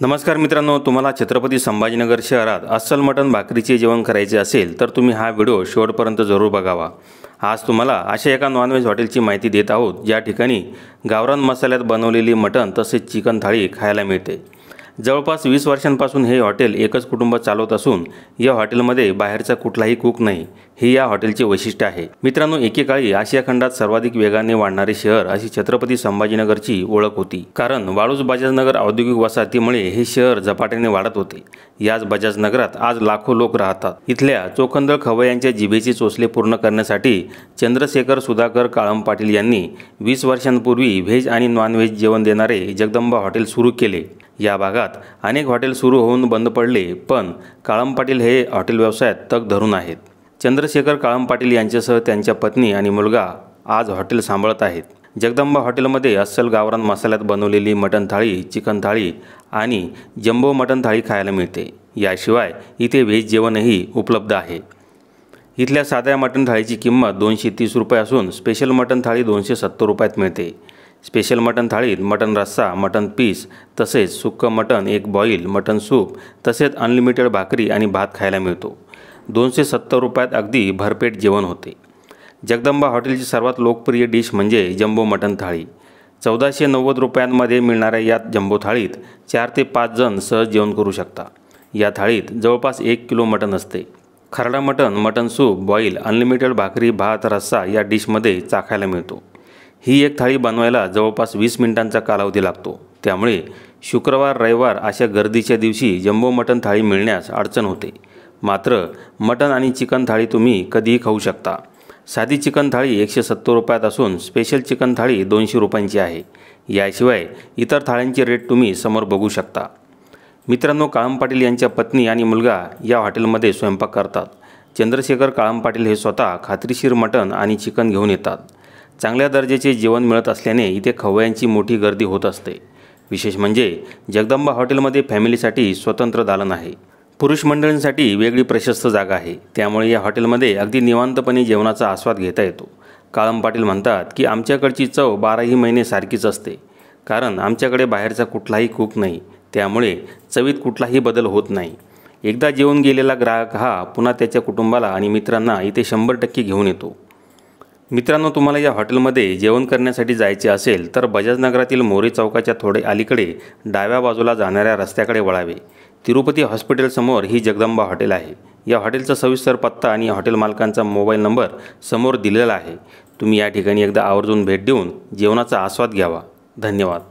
नमस्कार मित्रांनो, तुम्हाला छत्रपती संभाजीनगर शहरात अस्सल मटण भाकरीचे जेवण करायचे असेल तर तुम्ही हा व्हिडिओ शेवटपर्यंत जरूर बघावा। आज तुम्हाला अशा एका नॉनव्हेज हॉटेलची माहिती देत आहोत ज्या ठिकाणी गावरान मसाल्यात बनवलेली मटण तसेच चिकन थाळी खायला मिळते। जवळपास 20 वर्षांपासून हे हॉटेल एकच कुटुंब चालवत असून या हॉटेलमध्ये बाहेरचा कुठलाही कुक नाही, हे या हॉटेलचे वैशिष्ट्य आहे। मित्रांनो, एकेकाळी आशिया खंडात सर्वाधिक वेगाने वाढणारे शहर अशी छत्रपती संभाजीनगरची ओळख होती, कारण वाळूज बजाजनगर औद्योगिक वसाहतीमुळे हे शहर झपाट्याने वाढत होते। याच बजाजनगरात आज लाखो लोक राहतात। इथल्या चोखंदळ खवय्यांच्या जिभेचे चोचले पूर्ण करण्यासाठी चंद्रशेखर सुधाकर काळम पाटील यांनी 20 वर्षांपूर्वी व्हेज आणि नॉनव्हेज जेवण देणारे जगदंबा हॉटेल सुरू केले। या भागात अनेक हॉटेल सुरू होऊन बंद पडले, पण काळम पाटील हे हॉटेल व्यवसायात तग धरून आहेत। चंद्रशेखर काळम पाटील यांच्यासह त्यांच्या पत्नी आणि मुलगा आज हॉटेल सांभाळत आहेत। जगदंबा हॉटेलमध्ये अस्सल गावरान मसाल्यात बनवलेली मटण थाळी, चिकन थाळी आणि जम्बो मटण थाळी खायला मिळते। याशिवाय इथे व्हेज जेवणही उपलब्ध आहे। इथल्या साध्या मटण थाळीची किंमत 230 रुपये असून स्पेशल मटण थाळी 270 रुपयात मिळते। स्पेशल मटण थाळीत मटण रस्सा, मटण पीस तसेच सुक्कं मटण, एक बॉईल, मटण सूप तसेच अनलिमिटेड भाकरी आणि भात खायला मिळतो। 270 रुपयात अगदी भरपेट जेवण होते। जगदंबा हॉटेलची सर्वात लोकप्रिय डिश म्हणजे जम्बो मटण थाळी। 1490 रुपयांमध्ये मिळणाऱ्या या जम्बो थाळीत 4 ते 5 जण सहज जेवण करू शकता। या थाळीत जवळपास 1 किलो मटण असते। खरडा मटण, मटण सूप, बॉईल, अनलिमिटेड भाकरी, भात, रस्सा या डिशमध्ये चाखायला मिळतो। ही एक थाळी बनवायला जवळपास 20 मिनिटांचा कालावधी लागतो, त्यामुळे शुक्रवार, रविवार अशा गर्दीच्या दिवशी जम्बो मटण थाळी मिळण्यास अडचण होते। मात्र मटण आणि चिकन थाळी तुम्ही कधीही खाऊ शकता। साधी चिकन थाळी 170 रुपयात असून स्पेशल चिकन थाळी 200 रुपयांची आहे। याशिवाय इतर थाळ्यांचे रेट तुम्ही समोर बघू शकता। मित्रांनो, काळम पाटील यांच्या पत्नी आणि मुलगा या हॉटेलमध्ये स्वयंपाक करतात। चंद्रशेखर काळम पाटील हे स्वतः खात्रीशीर मटण आणि चिकन घेऊन येतात। चांगल्या दर्जाचे जेवण मिळत असल्याने इथे खवय्यांची मोठी गर्दी होत असते। विशेष म्हणजे जगदंबा हॉटेलमध्ये फॅमिलीसाठी स्वतंत्र दालन आहे। पुरुष मंडळींसाठी वेगळी प्रशस्त जागा आहे, त्यामुळे या हॉटेलमध्ये अगदी निवांतपणे जेवणाचा आस्वाद घेता येतो। काळम पाटील म्हणतात की आमच्याकडची चव 12ही महिने सारखीच असते, कारण आमच्याकडे बाहेरचा कुठलाही कुक नाही, त्यामुळे चवीत कुठलाही बदल होत नाही। एकदा जेवून गेलेला ग्राहक हा पुन्हा त्याच्या कुटुंबाला आणि मित्रांना इथे 100% घेऊन येतो। मित्रांनो, तुम्हाला या हॉटेलमध्ये जेवण करण्यासाठी जायचे असेल तर बजाजनगरातील मोरे चौकाच्या थोडे अलीकडे डाव्या बाजूला जाणाऱ्या रस्त्याकडे वळावे। तिरुपती हॉस्पिटलसमोर ही जगदंबा हॉटेल आहे। या हॉटेलचा सविस्तर पत्ता आणि हॉटेल मालकांचा मोबाईल नंबर समोर दिलेला आहे। तुम्ही या ठिकाणी एकदा आवर्जून भेट देऊन जेवणाचा आस्वाद घ्यावा। धन्यवाद।